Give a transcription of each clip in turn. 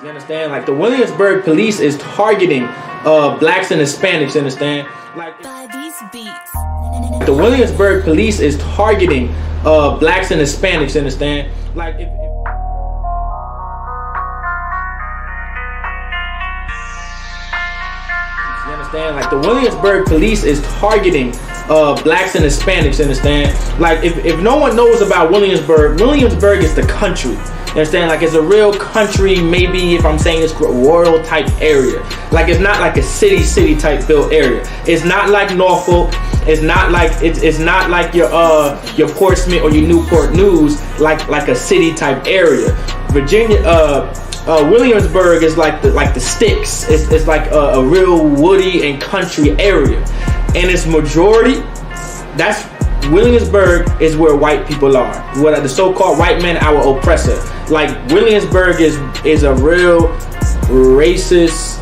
You understand? Like the Williamsburg police is targeting blacks and Hispanics. You understand? Like By these beats. the Williamsburg police is targeting blacks and Hispanics. You understand? Like if you understand? Like the Williamsburg police is targeting blacks and Hispanics. You understand? Like if no one knows about Williamsburg, Williamsburg is the country. You understand? Like it's a real country, maybe if I'm saying it's rural type area. Like it's not like a city type built area. It's not like Norfolk. It's not like it's not like your Portsmouth or your Newport News, like a city type area. Virginia, Williamsburg is like the sticks. It's like a real woody and country area, and its majority, that's Williamsburg is where white people are. What are the so-called white men, our oppressor. Like Williamsburg is a real racist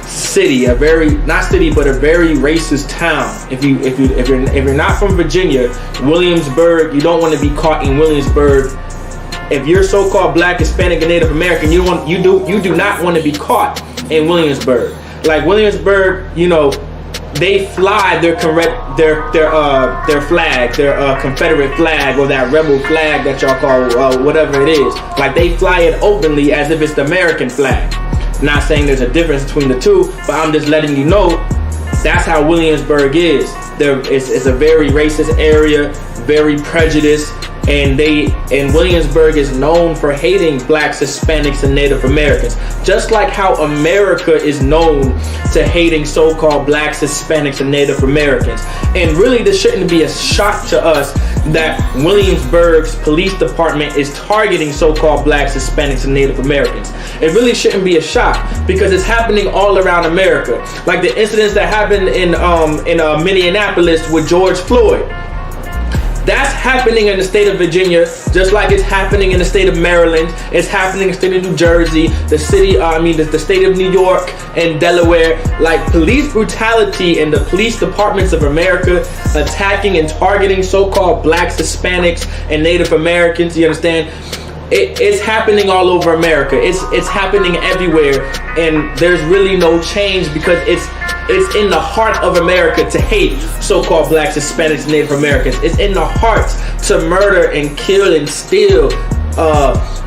city, a very not city but a very racist town. If you're not from Virginia, Williamsburg, you don't want to be caught in Williamsburg. If you're so-called black, Hispanic, and Native American, you do not want to be caught in Williamsburg. Like Williamsburg, you know, they fly their flag, their Confederate flag, or that rebel flag that y'all call whatever it is. Like they fly it openly as if it's the American flag. Not saying there's a difference between the two, but I'm just letting you know that's how Williamsburg is. It's a very racist area, very prejudiced. And Williamsburg is known for hating blacks, Hispanics, and Native Americans. Just like how America is known to hating so-called blacks, Hispanics, and Native Americans. And really, this shouldn't be a shock to us that Williamsburg's police department is targeting so-called blacks, Hispanics, and Native Americans. It really shouldn't be a shock because it's happening all around America. Like the incidents that happened in Minneapolis with George Floyd. That's happening in the state of Virginia, just like it's happening in the state of Maryland. It's happening in the state of New Jersey, the state of New York and Delaware. Like police brutality in the police departments of America, attacking and targeting so-called blacks, Hispanics, and Native Americans. You understand? It's happening all over America. It's happening everywhere, and there's really no change because it's in the heart of America to hate so-called blacks, Hispanics, and Native Americans. It's in the heart to murder and kill and steal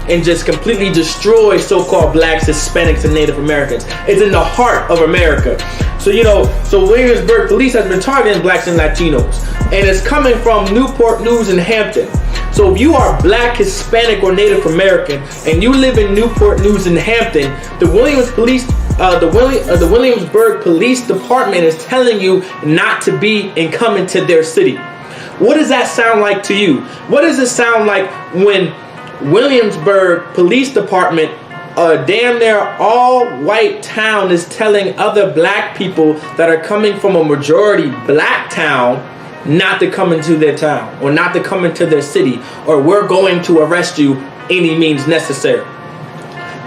and just completely destroy so-called blacks, Hispanics, and Native Americans. It's in the heart of America. So Williamsburg police has been targeting blacks and Latinos, and it's coming from Newport News and Hampton. So if you are black, Hispanic, or Native American, and you live in Newport News and Hampton, the Williamsburg Police Department is telling you not to be and come into their city. What does that sound like to you? What does it sound like when Williamsburg Police Department, a damn near all white town, is telling other black people that are coming from a majority black town not to come into their town or not to come into their city, or we're going to arrest you any means necessary?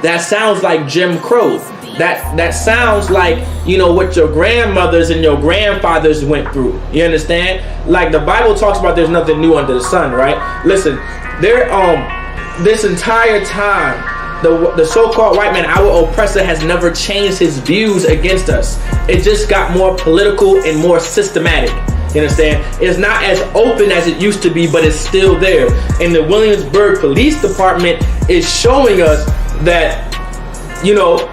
That sounds like Jim Crow. That sounds like, you know, what your grandmothers and your grandfathers went through. You understand? Like the Bible talks about there's nothing new under the sun, right? Listen, this entire time, the so-called white man, our oppressor, has never changed his views against us. It just got more political and more systematic. You understand? It's not as open as it used to be, but it's still there. And the Williamsburg Police Department is showing us that, you know,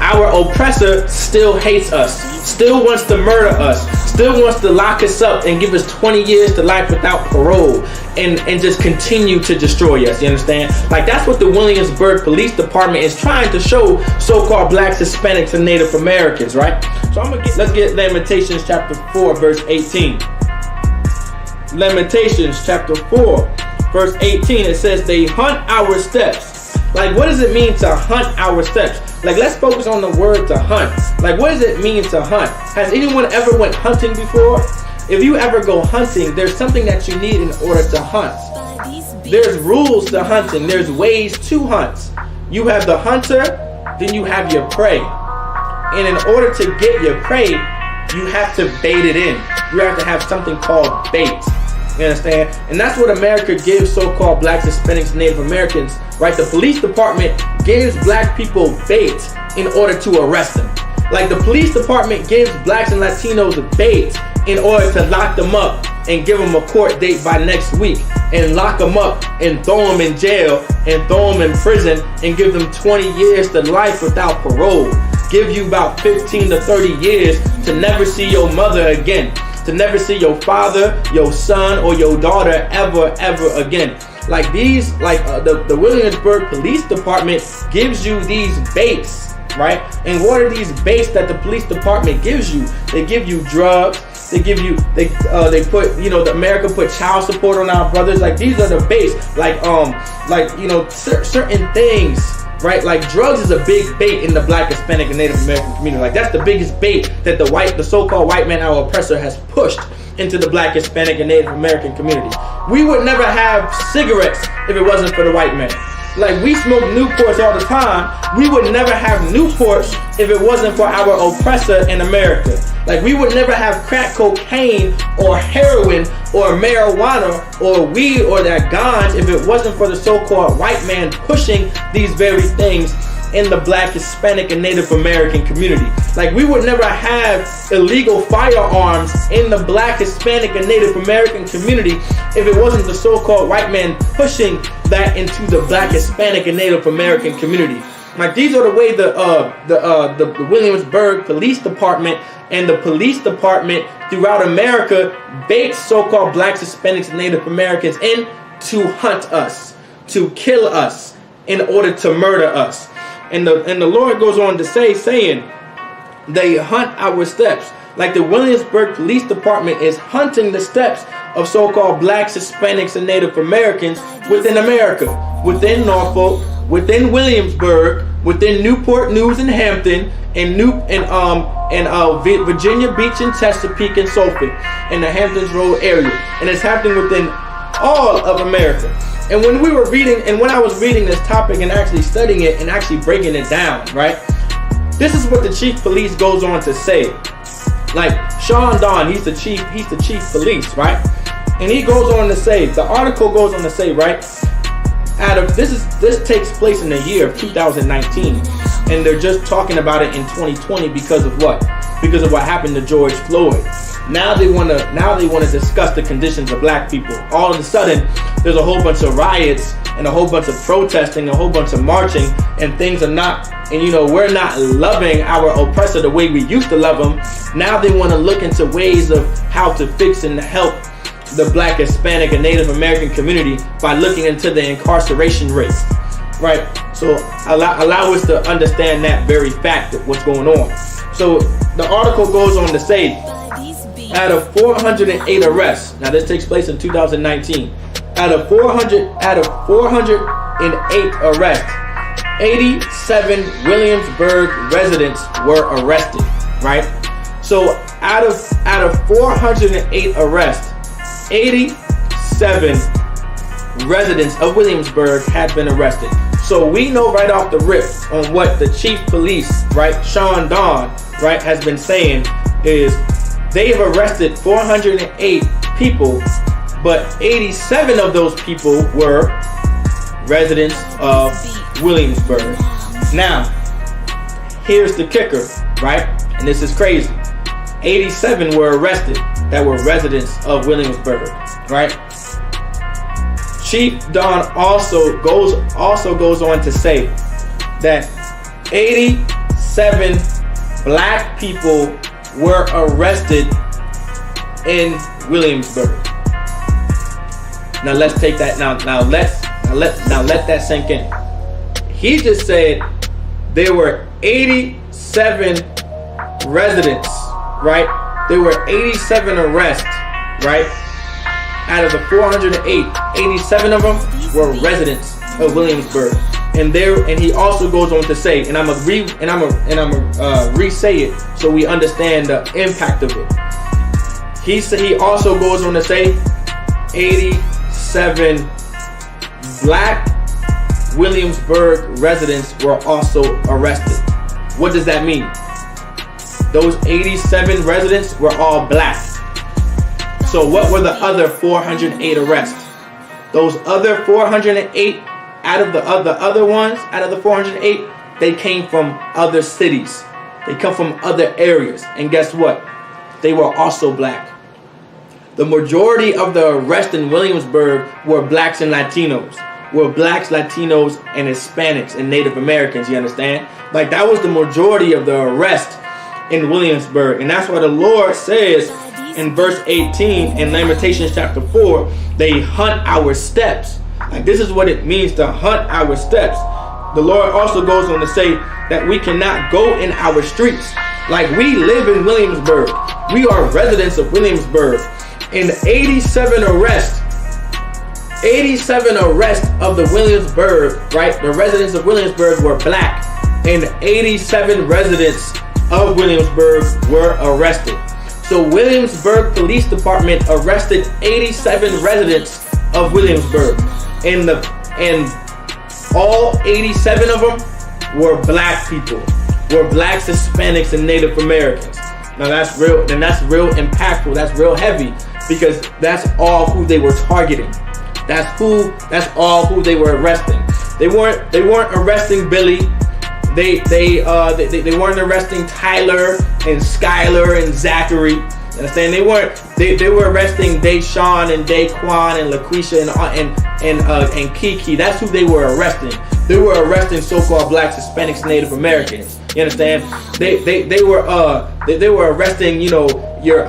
our oppressor still hates us, still wants to murder us, still wants to lock us up and give us 20 years to life without parole, and just continue to destroy us. You understand? Like that's what the Williamsburg Police Department is trying to show so-called blacks, Hispanics, and Native Americans, right? So let's get Lamentations chapter 4, verse 18. Lamentations chapter 4, verse 18. It says, they hunt our steps. Like, what does it mean to hunt our steps? Like, let's focus on the word to hunt. Like, what does it mean to hunt? Has anyone ever went hunting before? If you ever go hunting, there's something that you need in order to hunt. There's rules to hunting. There's ways to hunt. You have the hunter, then you have your prey. And in order to get your prey, you have to bait it in. You have to have something called bait. You understand? And that's what America gives so-called blacks, Hispanics, Native Americans, right? The police department gives black people bait in order to arrest them. Like the police department gives blacks and Latinos bait in order to lock them up and give them a court date by next week and lock them up and throw them in jail and throw them in prison and give them 20 years to life without parole. Give you about 15 to 30 years to never see your mother again, to never see your father, your son, or your daughter ever again. Like these, the Williamsburg Police Department gives you these baits, right? And what are these baits that the police department gives you? They give you drugs. They give you, they put, the America put child support on our brothers. Like these are the baits. Certain things, right? Like drugs is a big bait in the black, Hispanic, and Native American community. Like that's the biggest bait that the so-called white man, our oppressor, has pushed into the black, Hispanic, and Native American community. We would never have cigarettes if it wasn't for the white man. Like we smoke Newports all the time. We would never have Newports if it wasn't for our oppressor in America. Like we would never have crack cocaine or heroin or marijuana or weed or that ganj if it wasn't for the so-called white man pushing these very things in the black, Hispanic, and Native American community. Like we would never have illegal firearms in the black, Hispanic, and Native American community if it wasn't the so-called white man pushing that into the black, Hispanic, and Native American community. Like these are the way the Williamsburg Police Department and the police department throughout America baits so-called blacks, Hispanics, and Native Americans in to hunt us, to kill us, in order to murder us. And the Lord goes on to saying, they hunt our steps. Like the Williamsburg Police Department is hunting the steps of so-called blacks, Hispanics, and Native Americans within America, within Norfolk, within Williamsburg, within Newport News and Hampton, and Virginia Beach and Chesapeake and Suffolk, in the Hamptons Road area. And it's happening within all of America. And when I was reading this topic and actually studying it and actually breaking it down, right? This is what the chief police goes on to say. Like Sean Don, he's the chief police, right? And he goes on to say, the article goes on to say, right? This takes place in the year of 2019, and they're just talking about it in 2020 because of what? Because of what happened to George Floyd. Now they want to discuss the conditions of black people. All of a sudden, there's a whole bunch of riots and a whole bunch of protesting, a whole bunch of marching, and things are not, and we're not loving our oppressor the way we used to love them. Now they want to look into ways of how to fix and help the black, Hispanic, and Native American community by looking into the incarceration rates, right? So allow us to understand that very fact of what's going on. So the article goes on to say, out of 408 arrests, now this takes place in 2019, out of 408 arrests, 87 Williamsburg residents were arrested, right? So out of 408 arrests, 87 residents of Williamsburg had been arrested. So we know right off the rip on what the chief police, right, Sean Don, right, has been saying is they have arrested 408 people, but 87 of those people were residents of Williamsburg. Now, here's the kicker, right? And this is crazy. 87 were arrested that were residents of Williamsburg, right? Chief Don also goes on to say that 87 black people were arrested in Williamsburg. Now let's take that. Now let that sink in. He just said there were 87 residents, right? There were 87 arrests, right? Out of the 408, 87 of them were residents of Williamsburg. And he also goes on to say, and I'm gonna re-say it so we understand the impact of it. He also goes on to say 87 black Williamsburg residents were also arrested. What does that mean? Those 87 residents were all black. So what were the other 408 arrests? Those other 408 out of the other ones, out of the 408, they came from other cities. They come from other areas. And guess what? They were also black. The majority of the arrests in Williamsburg were blacks and Latinos. Were blacks, Latinos, and Hispanics and Native Americans, you understand? Like, that was the majority of the arrest in Williamsburg. And that's why the Lord says in verse 18 in Lamentations chapter 4, they hunt our steps. Like, this is what it means to hunt our steps. The Lord also goes on to say that we cannot go in our streets. Like, we live in Williamsburg. We are residents of Williamsburg. In 87 arrests of the Williamsburg, right? The residents of Williamsburg were black. And 87 residents of Williamsburg were arrested. So Williamsburg Police Department arrested 87 residents of Williamsburg. And all 87 of them were black people. Were blacks, Hispanics, and Native Americans. Now that's real impactful. That's real heavy, because that's all who they were targeting. That's all who they were arresting. They weren't arresting Billy. They weren't arresting Tyler and Skylar and Zachary. You understand? They were arresting Deshaun and Daquan and LaQuisha and Kiki. That's who they were arresting. They were arresting so-called blacks, Hispanics, Native Americans. You understand? They were arresting, you know, your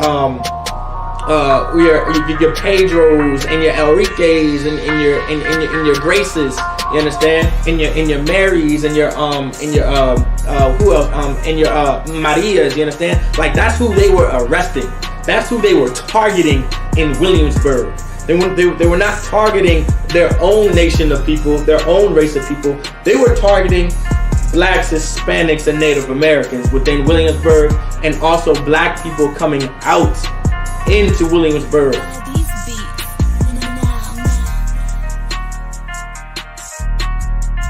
Pedros and your Enriques and your Graces. You understand? In your Marys and your who else? And your Marias. You understand? Like, that's who they were arresting. That's who they were targeting in Williamsburg. They were not targeting their own nation of people, their own race of people. They were targeting blacks, Hispanics, and Native Americans within Williamsburg, and also black people coming out into Williamsburg.